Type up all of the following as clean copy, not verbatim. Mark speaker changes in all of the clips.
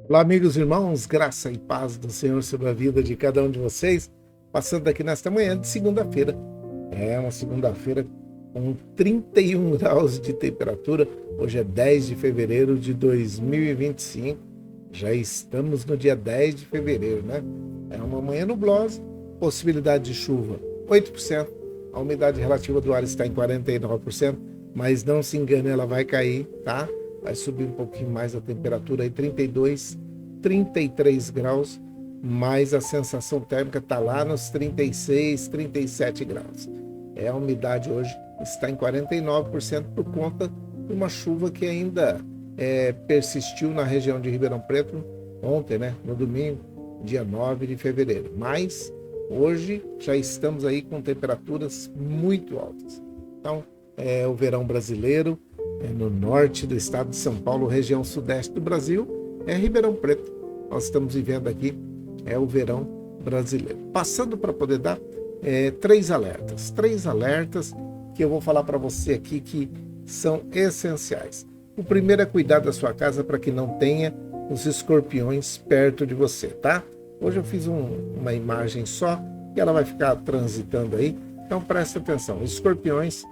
Speaker 1: Olá, amigos e irmãos, graça e paz do Senhor sobre a vida de cada um de vocês, passando aqui nesta manhã de segunda-feira. É uma segunda-feira com 31 graus de temperatura. Hoje é 10 de fevereiro de 2025. Já estamos no dia 10 de fevereiro, né? É uma manhã nublosa, possibilidade de chuva 8%, a umidade relativa do ar está em 49%, mas não se engane, ela vai cair, tá? Vai subir um pouquinho mais a temperatura aí, 32, 33 graus, mas a sensação térmica está lá nos 36, 37 graus. A umidade hoje está em 49% por conta de uma chuva que ainda persistiu na região de Ribeirão Preto ontem, né? No domingo, dia 9 de fevereiro. Mas hoje já estamos aí com temperaturas muito altas. Então, é o verão brasileiro, no norte do estado de São Paulo, região sudeste do Brasil, é Ribeirão Preto. Nós estamos vivendo aqui, o verão brasileiro. Passando para poder dar três alertas que eu vou falar para você aqui que são essenciais. O primeiro é cuidar da sua casa para que não tenha os escorpiões perto de você, tá? Hoje eu fiz uma imagem só e ela vai ficar transitando aí, então presta atenção. Escorpiões,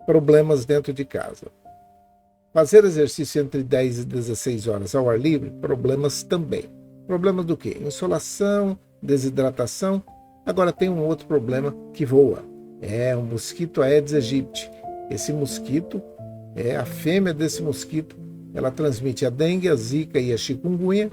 Speaker 1: problemas dentro de casa. Fazer exercício entre 10 e 16 horas ao ar livre, problemas também. Problemas do quê? Insolação, desidratação. Agora tem um outro problema que voa. É o mosquito Aedes aegypti. Esse mosquito, a fêmea desse mosquito, ela transmite a dengue, a zika e a chikungunya.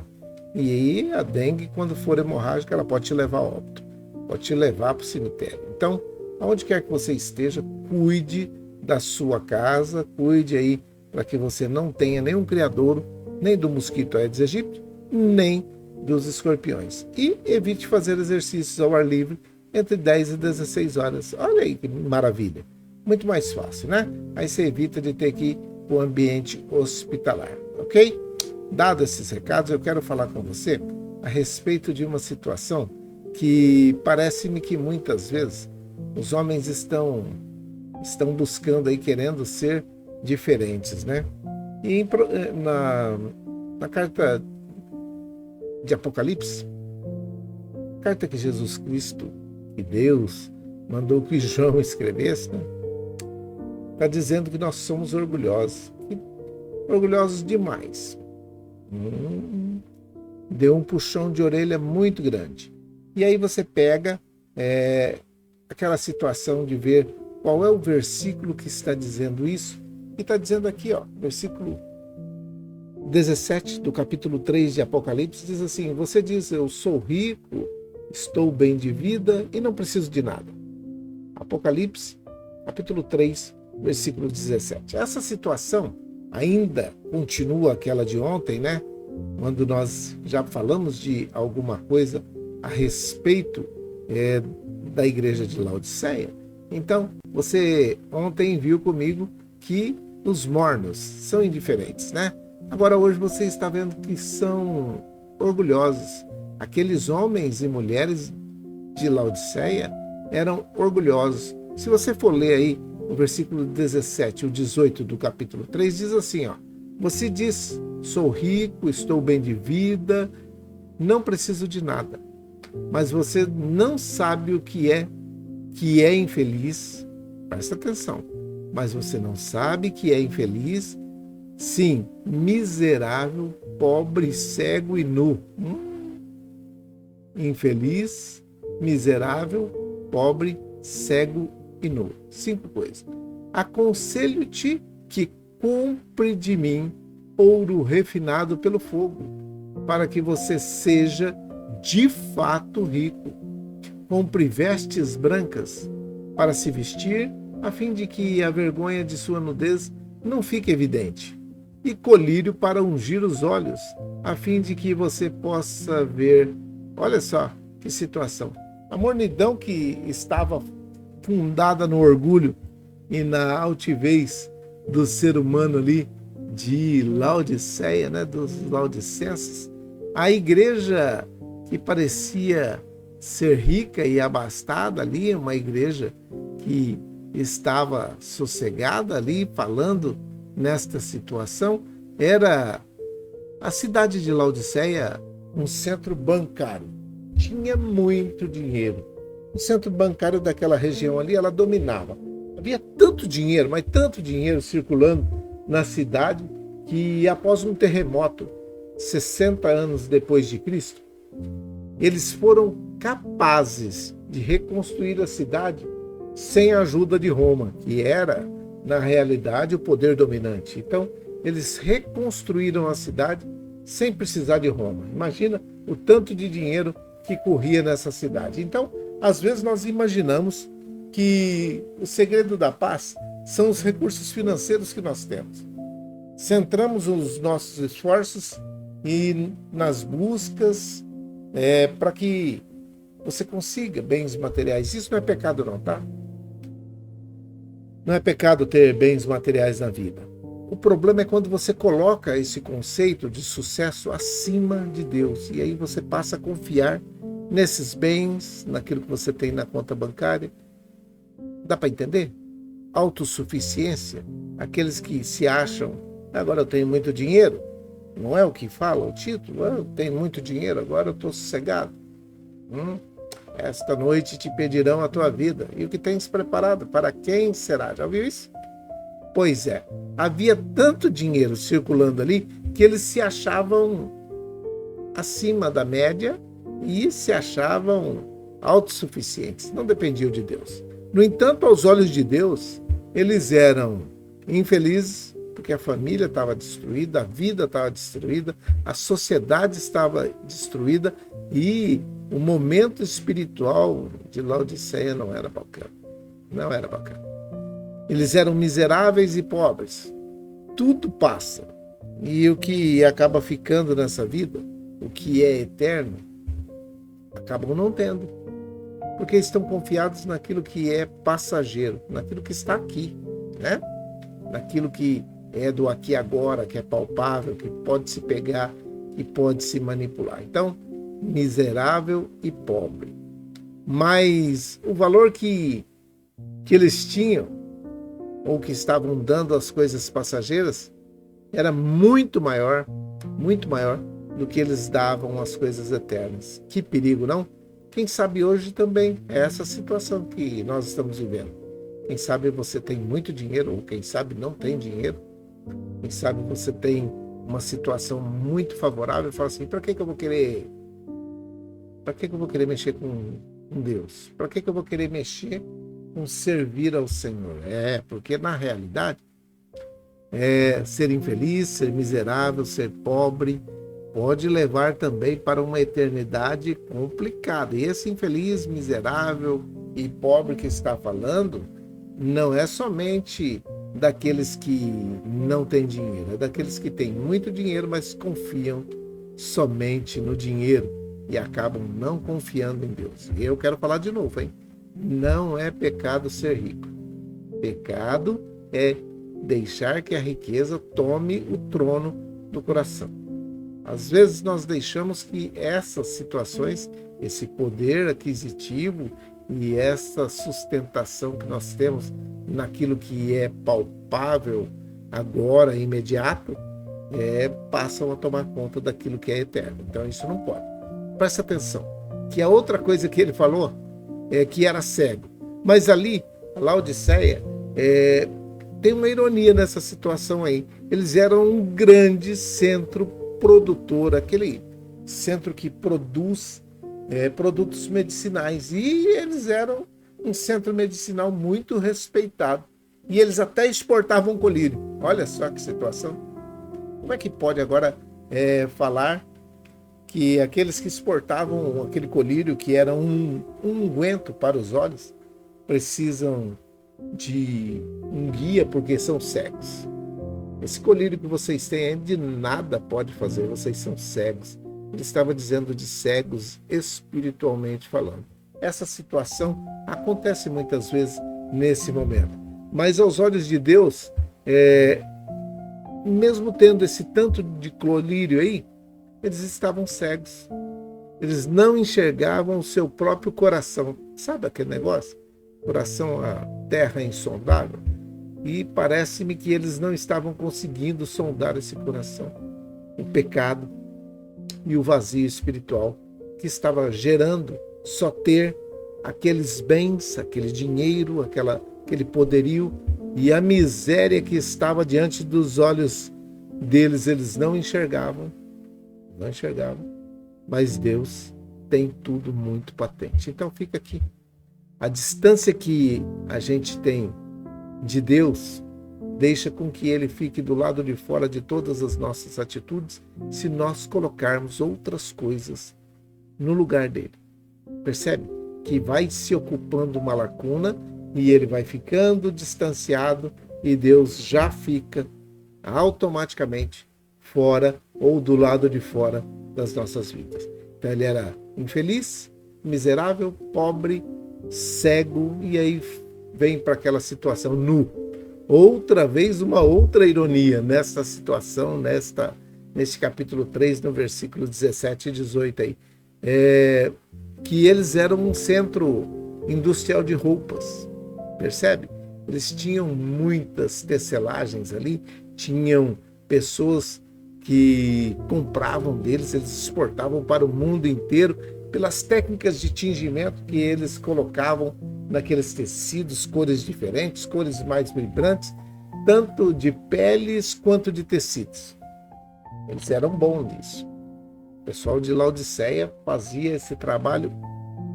Speaker 1: E aí a dengue, quando for hemorrágica, ela pode te levar a óbito. Pode te levar para o cemitério. Então, aonde quer que você esteja, cuide da sua casa, cuide aí para que você não tenha nenhum criadouro, nem do mosquito Aedes aegypti, nem dos escorpiões. E evite fazer exercícios ao ar livre entre 10 e 16 horas. Olha aí que maravilha. Muito mais fácil, né? Aí você evita de ter que ir para o ambiente hospitalar, ok? Dado esses recados, eu quero falar com você a respeito de uma situação que parece-me que muitas vezes os homens estão buscando aí, querendo ser diferentes, né? E na carta de Apocalipse, carta que Jesus Cristo, que Deus mandou que João escrevesse, né? Está dizendo que nós somos orgulhosos, orgulhosos demais. Deu um puxão de orelha muito grande. E aí você pega aquela situação de ver qual é o versículo que está dizendo isso. E está dizendo aqui, versículo 17 do capítulo 3 de Apocalipse, diz assim: você diz, eu sou rico, estou bem de vida e não preciso de nada. Apocalipse, capítulo 3, versículo 17. Essa situação ainda continua aquela de ontem, né? Quando nós já falamos de alguma coisa a respeito da igreja de Laodiceia. Então, você ontem viu comigo que os mornos são indiferentes, né? Agora hoje você está vendo que são orgulhosos. Aqueles homens e mulheres de Laodiceia eram orgulhosos. Se você for ler aí o versículo 17 e o 18 do capítulo 3, diz assim, você diz, sou rico, estou bem de vida, não preciso de nada. Mas você não sabe o que é infeliz. Presta atenção. Mas você não sabe que é infeliz, sim, miserável, pobre, cego e nu. Infeliz, miserável, pobre, cego e nu. 5 coisas. Aconselho-te que compre de mim ouro refinado pelo fogo, para que você seja de fato rico. Compre vestes brancas para se vestir, a fim de que a vergonha de sua nudez não fique evidente, e colírio para ungir os olhos, a fim de que você possa ver. Olha só que situação. A mornidão que estava fundada no orgulho e na altivez do ser humano ali de Laodiceia, né, dos laodicenses, a igreja que parecia ser rica e abastada ali, uma igreja que estava sossegada ali, falando nesta situação, era A cidade de Laodiceia, um centro bancário, tinha muito dinheiro. O centro bancário daquela região ali, ela dominava. Havia tanto dinheiro, mas tanto dinheiro circulando na cidade, que após um terremoto, 60 anos depois de Cristo, eles foram capazes de reconstruir a cidade sem a ajuda de Roma, que era, na realidade, o poder dominante. Então, eles reconstruíram a cidade sem precisar de Roma. Imagina o tanto de dinheiro que corria nessa cidade. Então, às vezes nós imaginamos que o segredo da paz são os recursos financeiros que nós temos. Centramos os nossos esforços e nas buscas para que você consiga bens materiais. Isso não é pecado não, tá? Não é pecado ter bens materiais na vida. O problema é quando você coloca esse conceito de sucesso acima de Deus. E aí você passa a confiar nesses bens, naquilo que você tem na conta bancária. Dá para entender? Autossuficiência. Aqueles que se acham, agora eu tenho muito dinheiro. Não é o que fala o título? Eu tenho muito dinheiro, agora eu estou sossegado. Esta noite te pedirão a tua vida. E o que tens preparado? Para quem será? Já ouviu isso? Pois é, havia tanto dinheiro circulando ali que eles se achavam acima da média e se achavam autossuficientes, não dependiam de Deus. No entanto, aos olhos de Deus, eles eram infelizes porque a família estava destruída, a vida estava destruída, a sociedade estava destruída e o momento espiritual de Laodiceia não era bacana. Não era bacana. Eles eram miseráveis e pobres. Tudo passa. E o que acaba ficando nessa vida, o que é eterno, acabam não tendo. Porque estão confiados naquilo que é passageiro, naquilo que está aqui, né? Naquilo que é do aqui e agora, que é palpável, que pode se pegar e pode se manipular. Então, miserável e pobre. Mas o valor que eles tinham, ou que estavam dando às coisas passageiras, era muito maior do que eles davam às coisas eternas. Que perigo, não? Quem sabe hoje também é essa situação que nós estamos vivendo. Quem sabe você tem muito dinheiro, ou quem sabe não tem dinheiro. Quem sabe você tem uma situação muito favorável e fala assim, para que eu vou querer mexer com Deus? Para que eu vou querer mexer com servir ao Senhor? Porque na realidade, ser infeliz, ser miserável, ser pobre, pode levar também para uma eternidade complicada. E esse infeliz, miserável e pobre que está falando, não é somente daqueles que não têm dinheiro, é daqueles que têm muito dinheiro, mas confiam somente no dinheiro e acabam não confiando em Deus. E eu quero falar de novo, hein? Não é pecado ser rico. Pecado é deixar que a riqueza tome o trono do coração. Às vezes nós deixamos que essas situações, esse poder aquisitivo e essa sustentação que nós temos naquilo que é palpável agora, imediato, passam a tomar conta daquilo que é eterno. Então isso não pode. Presta atenção, que a outra coisa que ele falou é que era cego. Mas ali, a Laodiceia, tem uma ironia nessa situação aí. Eles eram um grande centro produtor, aquele centro que produz produtos medicinais. E eles eram um centro medicinal muito respeitado. E eles até exportavam colírio. Olha só que situação. Como é que pode agora falar que aqueles que exportavam aquele colírio, que era um unguento para os olhos, precisam de um guia porque são cegos? Esse colírio que vocês têm de nada pode fazer, vocês são cegos. Ele estava dizendo de cegos espiritualmente falando. Essa situação acontece muitas vezes nesse momento. Mas aos olhos de Deus, mesmo tendo esse tanto de colírio aí, eles estavam cegos. Eles não enxergavam o seu próprio coração. Sabe aquele negócio? Coração, a terra insondável. E parece-me que eles não estavam conseguindo sondar esse coração. o pecado e o vazio espiritual que estava gerando só ter aqueles bens, aquele dinheiro, aquele poderio, e a miséria que estava diante dos olhos deles, eles não enxergavam, mas Deus tem tudo muito patente. Então fica aqui. A distância que a gente tem de Deus deixa com que Ele fique do lado de fora de todas as nossas atitudes, se nós colocarmos outras coisas no lugar dele. Percebe? Que vai se ocupando uma lacuna e ele vai ficando distanciado e Deus já fica automaticamente fora ou do lado de fora das nossas vidas. Então ele era infeliz, miserável, pobre, cego, e aí vem para aquela situação nu. Outra vez, uma outra ironia nessa situação, neste capítulo 3, no versículo 17 e 18 aí. Que eles eram um centro industrial de roupas, percebe? Eles tinham muitas tecelagens ali, tinham pessoas que compravam deles, eles exportavam para o mundo inteiro pelas técnicas de tingimento que eles colocavam naqueles tecidos, cores diferentes, cores mais vibrantes, tanto de peles quanto de tecidos. Eles eram bons nisso. O pessoal de Laodiceia fazia esse trabalho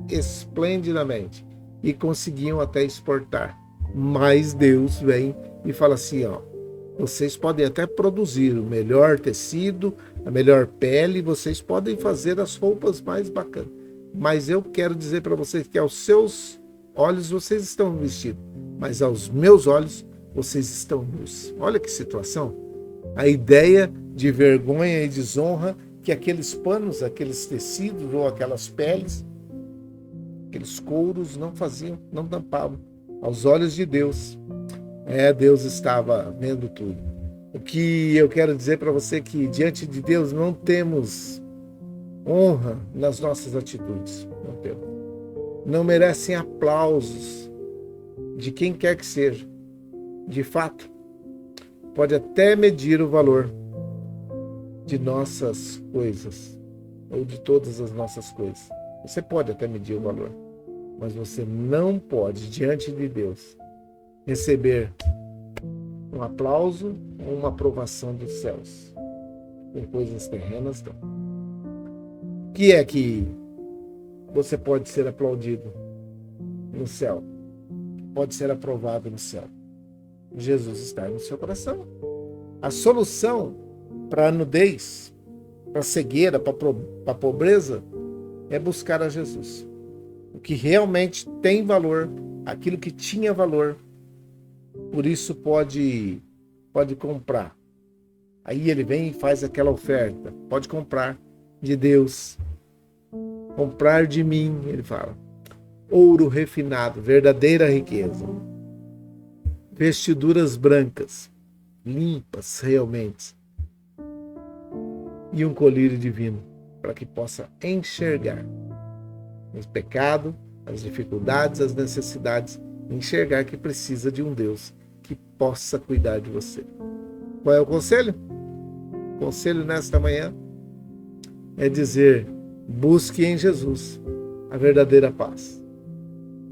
Speaker 1: esplendidamente e conseguiam até exportar. Mas Deus vem e fala assim, vocês podem até produzir o melhor tecido, a melhor pele, vocês podem fazer as roupas mais bacanas, mas eu quero dizer para vocês que aos seus olhos vocês estão vestidos, mas aos meus olhos vocês estão nus. Olha que situação. A ideia de vergonha e desonra que aqueles panos, aqueles tecidos ou aquelas peles, aqueles couros não faziam, não tampavam. Aos olhos de Deus, Deus estava vendo tudo. O que eu quero dizer para você é que diante de Deus não temos honra nas nossas atitudes. Não temos. Não merecem aplausos de quem quer que seja. De fato, pode até medir o valor de nossas coisas, ou de todas as nossas coisas. Você pode até medir o valor, mas você não pode, diante de Deus, receber um aplauso ou uma aprovação dos céus. Com coisas terrenas, não. O que é que você pode ser aplaudido no céu? Pode ser aprovado no céu? Jesus está no seu coração. A solução para a nudez, para a cegueira, para a pobreza, é buscar a Jesus. O que realmente tem valor, aquilo que tinha valor, por isso pode comprar. Aí ele vem e faz aquela oferta. Pode comprar de Deus. Comprar de mim, ele fala. Ouro refinado, verdadeira riqueza. Vestiduras brancas, limpas realmente. E um colírio divino, para que possa enxergar o pecado, as dificuldades, as necessidades, enxergar que precisa de um Deus que possa cuidar de você. Qual é o conselho? O conselho nesta manhã é dizer: busque em Jesus a verdadeira paz.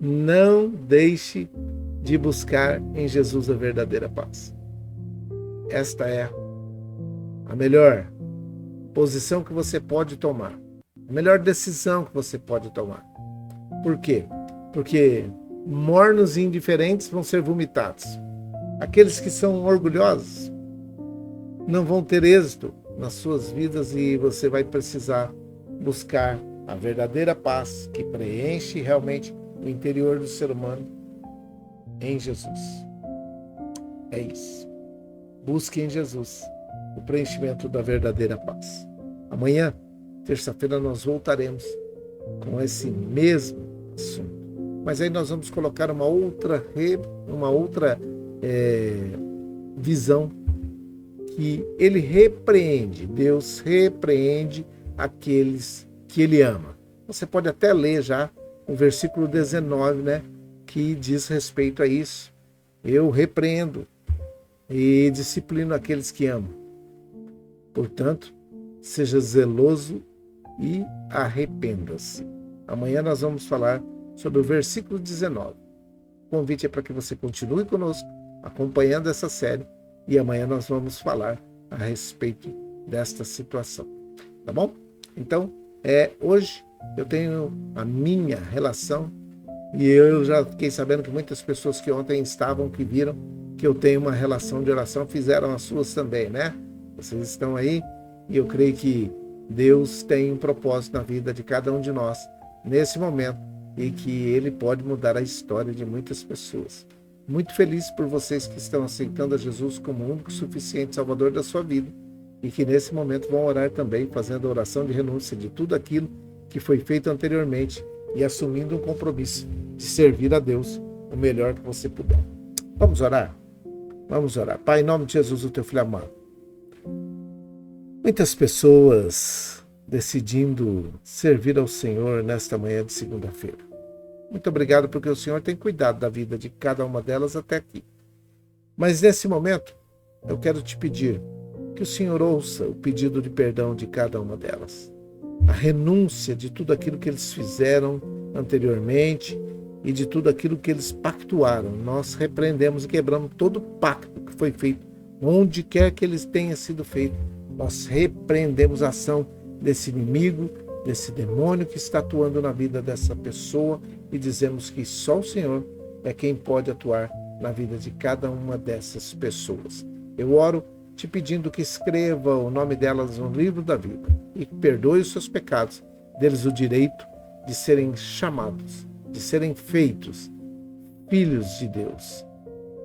Speaker 1: Não deixe de buscar em Jesus a verdadeira paz. Esta é a melhor posição que você pode tomar, a melhor decisão que você pode tomar. Por quê? Porque mornos e indiferentes vão ser vomitados. Aqueles que são orgulhosos não vão ter êxito nas suas vidas e você vai precisar buscar a verdadeira paz que preenche realmente o interior do ser humano em Jesus. É isso. Busque em Jesus o preenchimento da verdadeira paz. Amanhã, terça-feira, nós voltaremos com esse mesmo assunto. Mas aí nós vamos colocar uma outra visão, que ele repreende, Deus repreende aqueles que ele ama. Você pode até ler já o versículo 19, que diz respeito a isso. Eu repreendo e disciplino aqueles que amo. Portanto, seja zeloso e arrependa-se. Amanhã nós vamos falar sobre o versículo 19. O convite é para que você continue conosco, acompanhando essa série, e amanhã nós vamos falar a respeito desta situação. Tá bom? Então, hoje eu tenho a minha relação, e eu já fiquei sabendo que muitas pessoas que ontem estavam, que viram que eu tenho uma relação de oração, fizeram as suas também, né? Vocês estão aí, e eu creio que Deus tem um propósito na vida de cada um de nós, nesse momento, e que Ele pode mudar a história de muitas pessoas. Muito feliz por vocês que estão aceitando a Jesus como o único suficiente Salvador da sua vida, e que nesse momento vão orar também, fazendo a oração de renúncia de tudo aquilo que foi feito anteriormente e assumindo um compromisso de servir a Deus o melhor que você puder. Vamos orar? Vamos orar. Pai, em nome de Jesus, o teu filho amado. Muitas pessoas decidindo servir ao Senhor nesta manhã de segunda-feira. Muito obrigado porque o Senhor tem cuidado da vida de cada uma delas até aqui. Mas nesse momento, eu quero te pedir que o Senhor ouça o pedido de perdão de cada uma delas. A renúncia de tudo aquilo que eles fizeram anteriormente e de tudo aquilo que eles pactuaram. Nós repreendemos e quebramos todo o pacto que foi feito, onde quer que eles tenha sido feito. Nós repreendemos a ação desse inimigo, desse demônio que está atuando na vida dessa pessoa e dizemos que só o Senhor é quem pode atuar na vida de cada uma dessas pessoas. Eu oro te pedindo que escreva o nome delas no livro da vida e perdoe os seus pecados, deles o direito de serem chamados, de serem feitos filhos de Deus.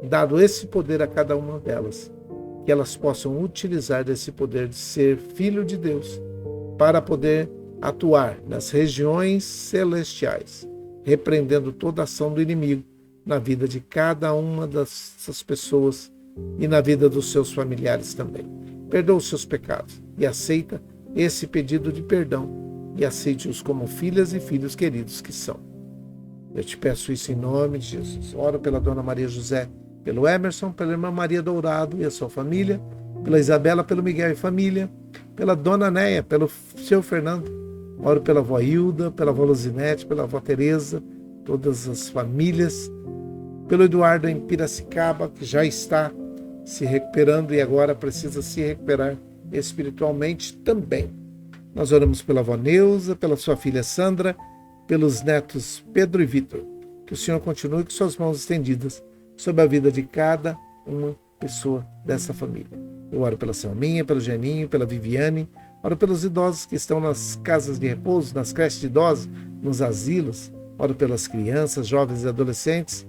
Speaker 1: Dado esse poder a cada uma delas, que elas possam utilizar desse poder de ser filho de Deus para poder atuar nas regiões celestiais, repreendendo toda ação do inimigo na vida de cada uma dessas pessoas e na vida dos seus familiares também. Perdoa os seus pecados e aceita esse pedido de perdão e aceite-os como filhas e filhos queridos que são. Eu te peço isso em nome de Jesus. Oro pela Dona Maria José, pelo Emerson, pela irmã Maria Dourado e a sua família, pela Isabela, pelo Miguel e família, pela Dona Néia, pelo seu Fernando. Oro pela avó Hilda, pela avó Luzinete, pela avó Tereza, todas as famílias, pelo Eduardo em Piracicaba, que já está se recuperando e agora precisa se recuperar espiritualmente também. Nós oramos pela avó Neuza, pela sua filha Sandra, pelos netos Pedro e Vitor. Que o Senhor continue com suas mãos estendidas sobre a vida de cada uma pessoa dessa família. Eu oro pela Selminha, pelo Geninho, pela Viviane, oro pelos idosos que estão nas casas de repouso, nas creches de idosos, nos asilos, oro pelas crianças, jovens e adolescentes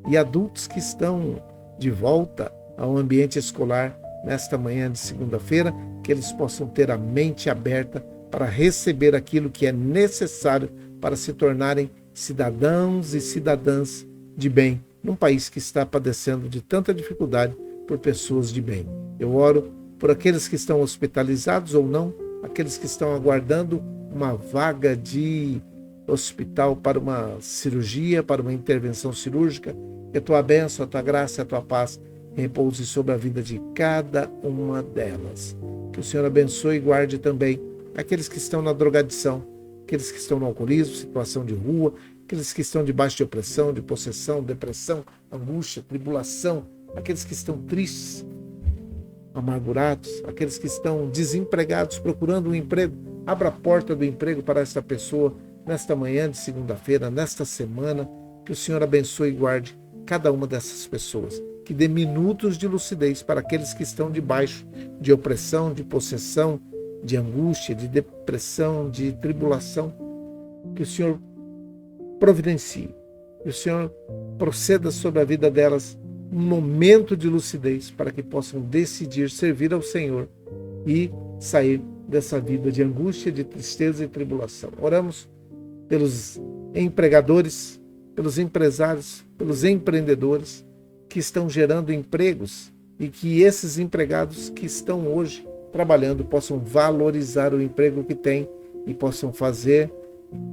Speaker 1: e adultos que estão de volta ao ambiente escolar nesta manhã de segunda-feira, que eles possam ter a mente aberta para receber aquilo que é necessário para se tornarem cidadãos e cidadãs de bem, num país que está padecendo de tanta dificuldade por pessoas de bem. Eu oro por aqueles que estão hospitalizados ou não, aqueles que estão aguardando uma vaga de hospital para uma cirurgia, para uma intervenção cirúrgica. Que a tua bênção, a tua graça, a tua paz repouse sobre a vida de cada uma delas. Que o Senhor abençoe e guarde também aqueles que estão na drogadição, aqueles que estão no alcoolismo, situação de rua, aqueles que estão debaixo de opressão, de possessão, depressão, angústia, tribulação, aqueles que estão tristes, amargurados, aqueles que estão desempregados, procurando um emprego. Abra a porta do emprego para esta pessoa nesta manhã de segunda-feira, nesta semana. Que o Senhor abençoe e guarde cada uma dessas pessoas. Que dê minutos de lucidez para aqueles que estão debaixo de opressão, de possessão, de angústia, de depressão, de tribulação. Que o Senhor providencie, que o Senhor proceda sobre a vida delas um momento de lucidez para que possam decidir servir ao Senhor e sair dessa vida de angústia, de tristeza e tribulação. Oramos pelos empregadores, pelos empresários, pelos empreendedores que estão gerando empregos e que esses empregados que estão hoje trabalhando possam valorizar o emprego que têm e possam fazer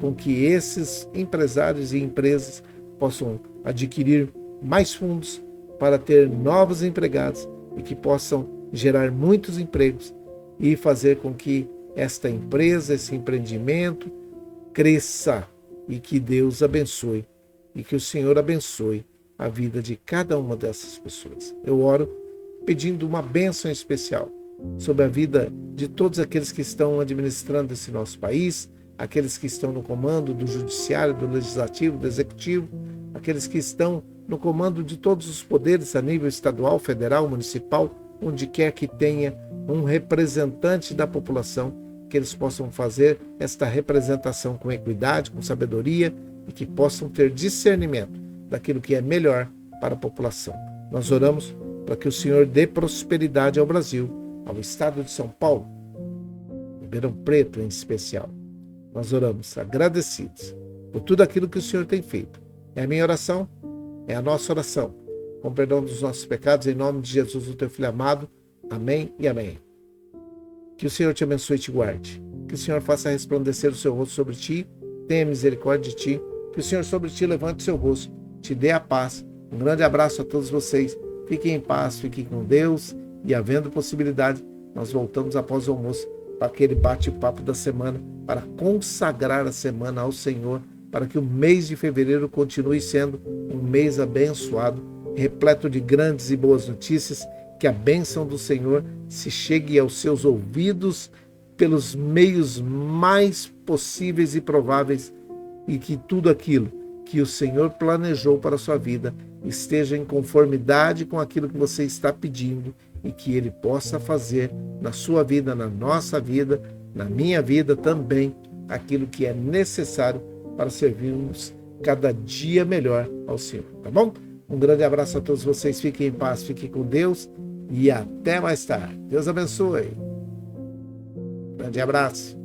Speaker 1: com que esses empresários e empresas possam adquirir mais fundos para ter novos empregados e que possam gerar muitos empregos e fazer com que esta empresa, esse empreendimento cresça e que Deus abençoe e que o Senhor abençoe a vida de cada uma dessas pessoas. Eu oro pedindo uma bênção especial sobre a vida de todos aqueles que estão administrando esse nosso país, aqueles que estão no comando do judiciário, do legislativo, do executivo, aqueles que estão no comando de todos os poderes a nível estadual, federal, municipal, onde quer que tenha um representante da população, que eles possam fazer esta representação com equidade, com sabedoria e que possam ter discernimento daquilo que é melhor para a população. Nós oramos para que o Senhor dê prosperidade ao Brasil, ao estado de São Paulo, Ribeirão Preto em especial. Nós oramos agradecidos por tudo aquilo que o Senhor tem feito. É a minha oração, é a nossa oração. Com perdão dos nossos pecados, em nome de Jesus, o teu Filho amado. Amém e amém. Que o Senhor te abençoe e te guarde. Que o Senhor faça resplandecer o seu rosto sobre ti, tenha misericórdia de ti. Que o Senhor sobre ti levante o seu rosto, te dê a paz. Um grande abraço a todos vocês. Fiquem em paz, fiquem com Deus. E havendo possibilidade, nós voltamos após o almoço para aquele bate-papo da semana, para consagrar a semana ao Senhor, para que o mês de fevereiro continue sendo um mês abençoado, repleto de grandes e boas notícias, que a bênção do Senhor se chegue aos seus ouvidos pelos meios mais possíveis e prováveis e que tudo aquilo que o Senhor planejou para a sua vida esteja em conformidade com aquilo que você está pedindo e que Ele possa fazer na sua vida, na nossa vida, na minha vida também, aquilo que é necessário para servirmos cada dia melhor ao Senhor, tá bom? Um grande abraço a todos vocês, fiquem em paz, fiquem com Deus e até mais tarde. Deus abençoe. Grande abraço.